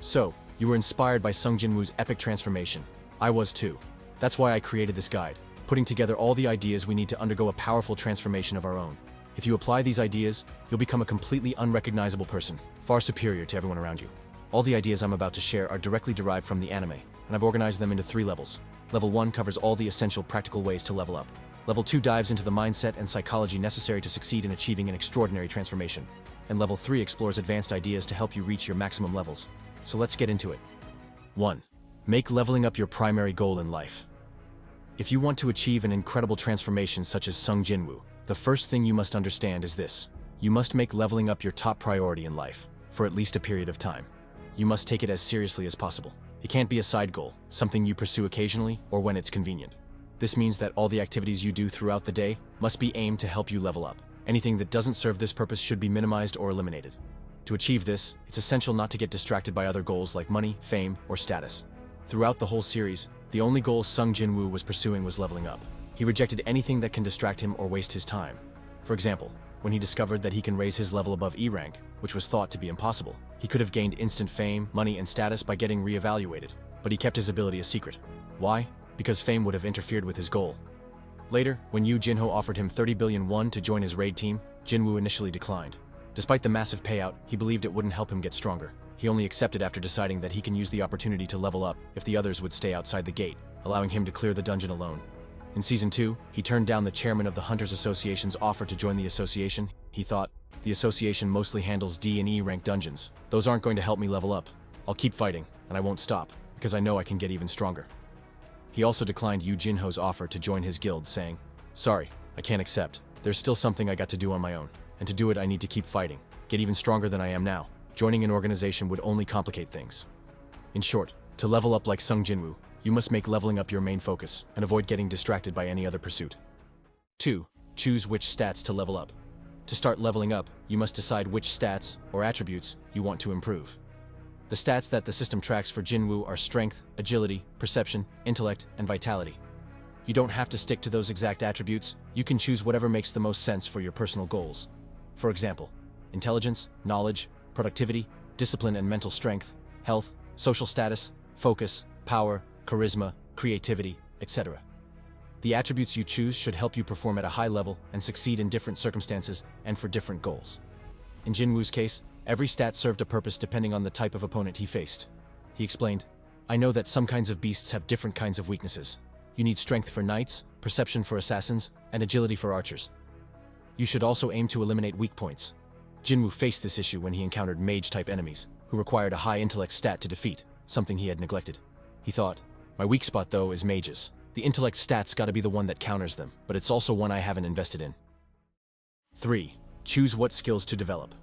So, you were inspired by Sung Jin Woo's epic transformation. I was too. That's why I created this guide, putting together all the ideas we need to undergo a powerful transformation of our own. If you apply these ideas, you'll become a completely unrecognizable person, far superior to everyone around you. All the ideas I'm about to share are directly derived from the anime, and I've organized them into 3 levels. Level 1 covers all the essential practical ways to level up. Level 2 dives into the mindset and psychology necessary to succeed in achieving an extraordinary transformation. And Level 3 explores advanced ideas to help you reach your maximum levels. So let's get into it. 1. Make leveling up your primary goal in life. If you want to achieve an incredible transformation such as Sung Jin Woo, the first thing you must understand is this. You must make leveling up your top priority in life, for at least a period of time. You must take it as seriously as possible. It can't be a side goal, something you pursue occasionally or when it's convenient. This means that all the activities you do throughout the day must be aimed to help you level up. Anything that doesn't serve this purpose should be minimized or eliminated. To achieve this, it's essential not to get distracted by other goals like money, fame, or status. Throughout the whole series, the only goal Sung Jin Woo was pursuing was leveling up. He rejected anything that can distract him or waste his time. For example, when he discovered that he can raise his level above E rank, which was thought to be impossible, he could have gained instant fame, money, and status by getting re-evaluated, but he kept his ability a secret. Why? Because fame would have interfered with his goal. Later, when Yoo Jin-ho offered him 30 billion won to join his raid team, Jinwoo initially declined. Despite the massive payout, he believed it wouldn't help him get stronger. He only accepted after deciding that he can use the opportunity to level up if the others would stay outside the gate, allowing him to clear the dungeon alone. In Season 2, he turned down the chairman of the Hunters Association's offer to join the association. He thought, the association mostly handles D and E rank dungeons. Those aren't going to help me level up. I'll keep fighting, and I won't stop, because I know I can get even stronger. He also declined Yoo Jin-ho's offer to join his guild, saying, "Sorry, I can't accept. There's still something I got to do on my own, and to do it I need to keep fighting, get even stronger than I am now. Joining an organization would only complicate things." In short, to level up like Sung Jin Woo, you must make leveling up your main focus, and avoid getting distracted by any other pursuit. 2. Choose which stats to level up. To start leveling up, you must decide which stats, or attributes, you want to improve. The stats that the system tracks for Jinwoo are strength, agility, perception, intellect, and vitality. You don't have to stick to those exact attributes, you can choose whatever makes the most sense for your personal goals. For example, intelligence, knowledge, productivity, discipline and mental strength, health, social status, focus, power, charisma, creativity, etc. The attributes you choose should help you perform at a high level and succeed in different circumstances and for different goals. In Jinwoo's case, every stat served a purpose depending on the type of opponent he faced. He explained, "I know that some kinds of beasts have different kinds of weaknesses. You need strength for knights, perception for assassins, and agility for archers. You should also aim to eliminate weak points." Jinwoo faced this issue when he encountered mage-type enemies, who required a high intellect stat to defeat, something he had neglected. He thought, "My weak spot though is mages. The intellect stat's gotta be the one that counters them, but it's also one I haven't invested in." 3. Choose what skills to develop.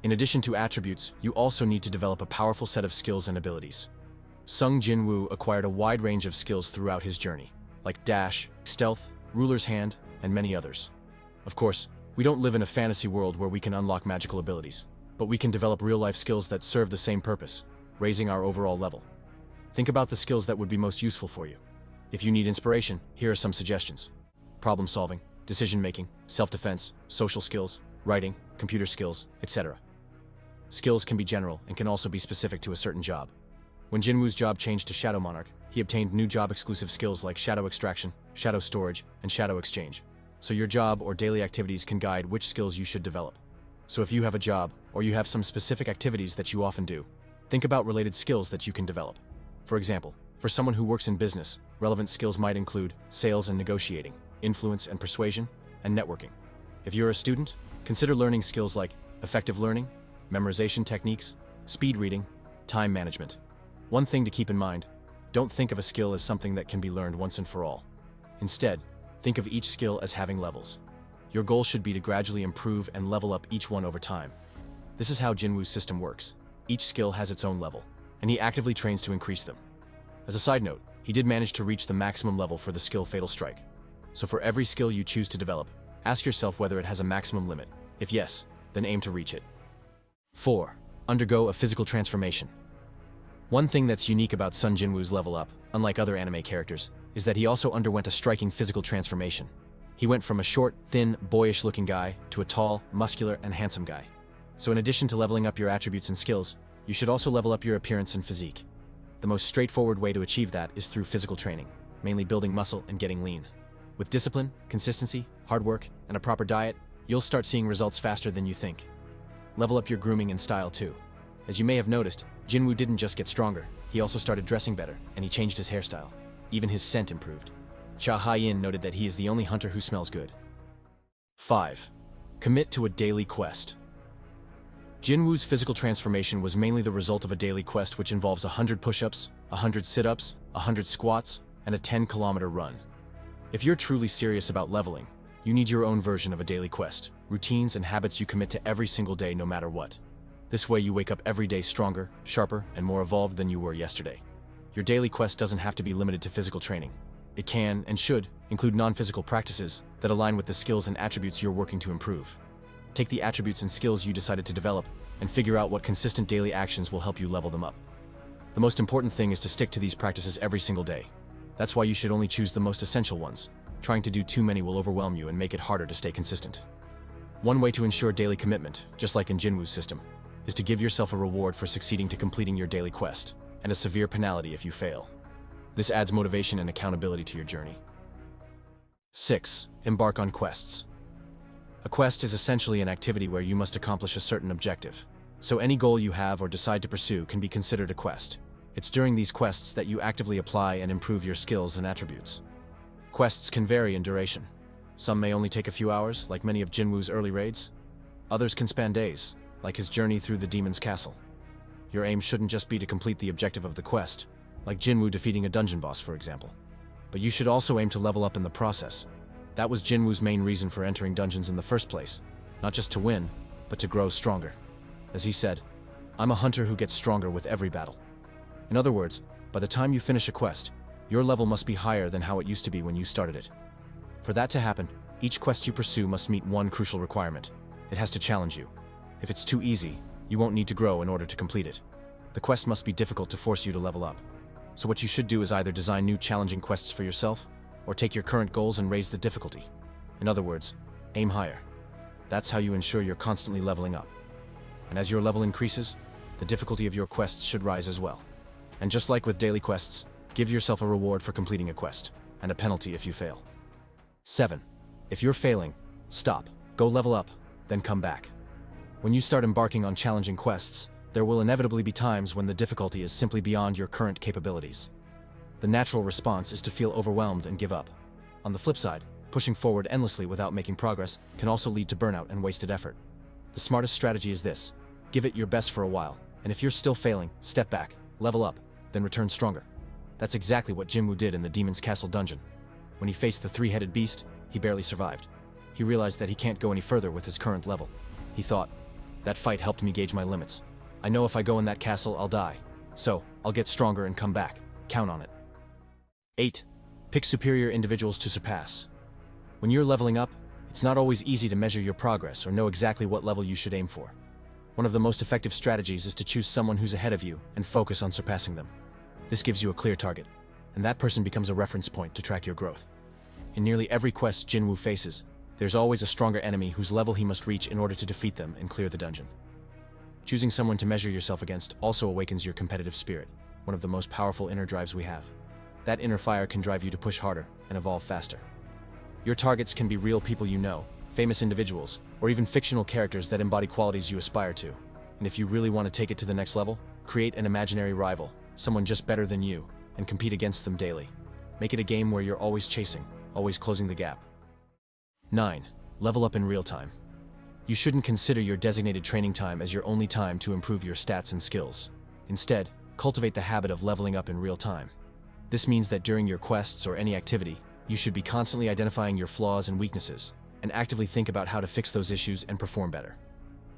In addition to attributes, you also need to develop a powerful set of skills and abilities. Sung Jin Woo acquired a wide range of skills throughout his journey, like dash, stealth, ruler's hand, and many others. Of course, we don't live in a fantasy world where we can unlock magical abilities, but we can develop real-life skills that serve the same purpose, raising our overall level. Think about the skills that would be most useful for you. If you need inspiration, here are some suggestions. Problem solving, decision-making, self-defense, social skills, writing, computer skills, etc. Skills can be general and can also be specific to a certain job. When Jinwoo's job changed to Shadow Monarch, he obtained new job-exclusive skills like shadow extraction, shadow storage, and shadow exchange. So your job or daily activities can guide which skills you should develop. So if you have a job, or you have some specific activities that you often do, think about related skills that you can develop. For example, for someone who works in business, relevant skills might include sales and negotiating, influence and persuasion, and networking. If you're a student, consider learning skills like effective learning, memorization techniques, speed reading, time management. One thing to keep in mind, don't think of a skill as something that can be learned once and for all. Instead, think of each skill as having levels. Your goal should be to gradually improve and level up each one over time. This is how Jinwoo's system works. Each skill has its own level, and he actively trains to increase them. As a side note, he did manage to reach the maximum level for the skill Fatal Strike. So for every skill you choose to develop, ask yourself whether it has a maximum limit. If yes, then aim to reach it. 4. Undergo a physical transformation. One thing that's unique about Sung Jin Woo's level up, unlike other anime characters, is that he also underwent a striking physical transformation. He went from a short, thin, boyish-looking guy to a tall, muscular, and handsome guy. So in addition to leveling up your attributes and skills, You should also level up your appearance and physique. The most straightforward way to achieve that is through physical training, mainly building muscle and getting lean. With discipline, consistency, hard work, and a proper diet, you'll start seeing results faster than you think. Level up your grooming and style too. As you may have noticed, Jinwoo didn't just get stronger, he also started dressing better, and he changed his hairstyle. Even his scent improved. Cha Haiyin noted that he is the only hunter who smells good. 5. Commit to a daily quest. Jinwoo's physical transformation was mainly the result of a daily quest which involves 100 push-ups, 100 sit-ups, 100 squats, and a 10-kilometer run. If you're truly serious about leveling, you need your own version of a daily quest, routines and habits you commit to every single day no matter what. This way you wake up every day stronger, sharper, and more evolved than you were yesterday. Your daily quest doesn't have to be limited to physical training. It can, and should, include non-physical practices that align with the skills and attributes you're working to improve. Take the attributes and skills you decided to develop and figure out what consistent daily actions will help you level them up. The most important thing is to stick to these practices every single day. That's why you should only choose the most essential ones. Trying to do too many will overwhelm you and make it harder to stay consistent. One way to ensure daily commitment, just like in Jinwoo's system, is to give yourself a reward for succeeding to completing your daily quest, and a severe penalty if you fail. This adds motivation and accountability to your journey. 6. Embark on quests. A quest is essentially an activity where you must accomplish a certain objective. So any goal you have or decide to pursue can be considered a quest. It's during these quests that you actively apply and improve your skills and attributes. Quests can vary in duration. Some may only take a few hours, like many of Jinwoo's early raids. Others can span days, like his journey through the demon's castle. Your aim shouldn't just be to complete the objective of the quest, like Jinwoo defeating a dungeon boss, for example. But you should also aim to level up in the process. That was Jinwoo's main reason for entering dungeons in the first place, not just to win, but to grow stronger. As he said, "I'm a hunter who gets stronger with every battle." In other words, by the time you finish a quest, your level must be higher than how it used to be when you started it. For that to happen, each quest you pursue must meet one crucial requirement. It has to challenge you. If it's too easy, you won't need to grow in order to complete it. The quest must be difficult to force you to level up. So what you should do is either design new challenging quests for yourself, or take your current goals and raise the difficulty. In other words, aim higher. That's how you ensure you're constantly leveling up. And as your level increases, the difficulty of your quests should rise as well. And just like with daily quests, give yourself a reward for completing a quest, and a penalty if you fail. 7. If you're failing, stop, go level up, then come back. When you start embarking on challenging quests, there will inevitably be times when the difficulty is simply beyond your current capabilities. The natural response is to feel overwhelmed and give up. On the flip side, pushing forward endlessly without making progress can also lead to burnout and wasted effort. The smartest strategy is this: give it your best for a while, and if you're still failing, step back, level up, then return stronger. That's exactly what Jinwoo did in the Demon's Castle dungeon. When he faced the three-headed beast, he barely survived. He realized that he can't go any further with his current level. He thought, "That fight helped me gauge my limits. I know if I go in that castle, I'll die. So, I'll get stronger and come back. Count on it." 8. Pick superior individuals to surpass. When you're leveling up, it's not always easy to measure your progress or know exactly what level you should aim for. One of the most effective strategies is to choose someone who's ahead of you and focus on surpassing them. This gives you a clear target, and that person becomes a reference point to track your growth. In nearly every quest Jinwoo faces, there's always a stronger enemy whose level he must reach in order to defeat them and clear the dungeon. Choosing someone to measure yourself against also awakens your competitive spirit, one of the most powerful inner drives we have. That inner fire can drive you to push harder and evolve faster. Your targets can be real people you know, famous individuals, or even fictional characters that embody qualities you aspire to. And if you really want to take it to the next level, create an imaginary rival, someone just better than you, and compete against them daily. Make it a game where you're always chasing, always closing the gap. 9. Level up in real time. You shouldn't consider your designated training time as your only time to improve your stats and skills. Instead, cultivate the habit of leveling up in real time. This means that during your quests or any activity, you should be constantly identifying your flaws and weaknesses, and actively think about how to fix those issues and perform better.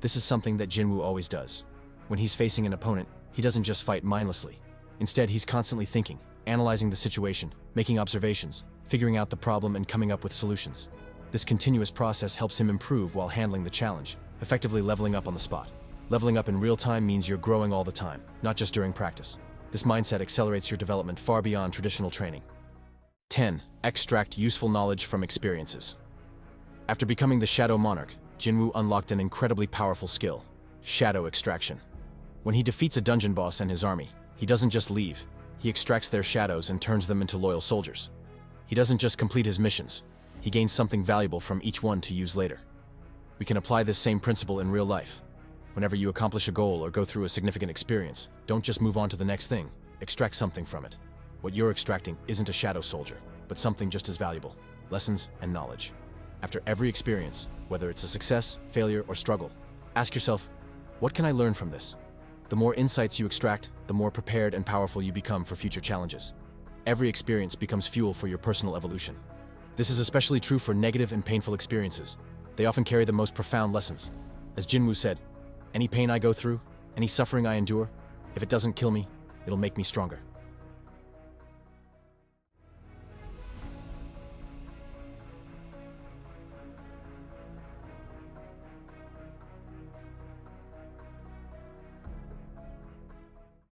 This is something that Jinwoo always does. When he's facing an opponent, he doesn't just fight mindlessly. Instead, he's constantly thinking, analyzing the situation, making observations, figuring out the problem and coming up with solutions. This continuous process helps him improve while handling the challenge, effectively leveling up on the spot. Leveling up in real time means you're growing all the time, not just during practice. This mindset accelerates your development far beyond traditional training. 10. Extract useful knowledge from experiences. After becoming the Shadow Monarch, Jinwoo unlocked an incredibly powerful skill: shadow extraction. When he defeats a dungeon boss and his army, he doesn't just leave, he extracts their shadows and turns them into loyal soldiers. He doesn't just complete his missions, he gains something valuable from each one to use later. We can apply this same principle in real life. Whenever you accomplish a goal or go through a significant experience, don't just move on to the next thing, extract something from it. What you're extracting isn't a shadow soldier, but something just as valuable: lessons and knowledge. After every experience, whether it's a success, failure, or struggle, ask yourself, what can I learn from this? The more insights you extract, the more prepared and powerful you become for future challenges. Every experience becomes fuel for your personal evolution. This is especially true for negative and painful experiences. They often carry the most profound lessons. As Jinwoo said, any pain I go through, any suffering I endure, if it doesn't kill me, it'll make me stronger.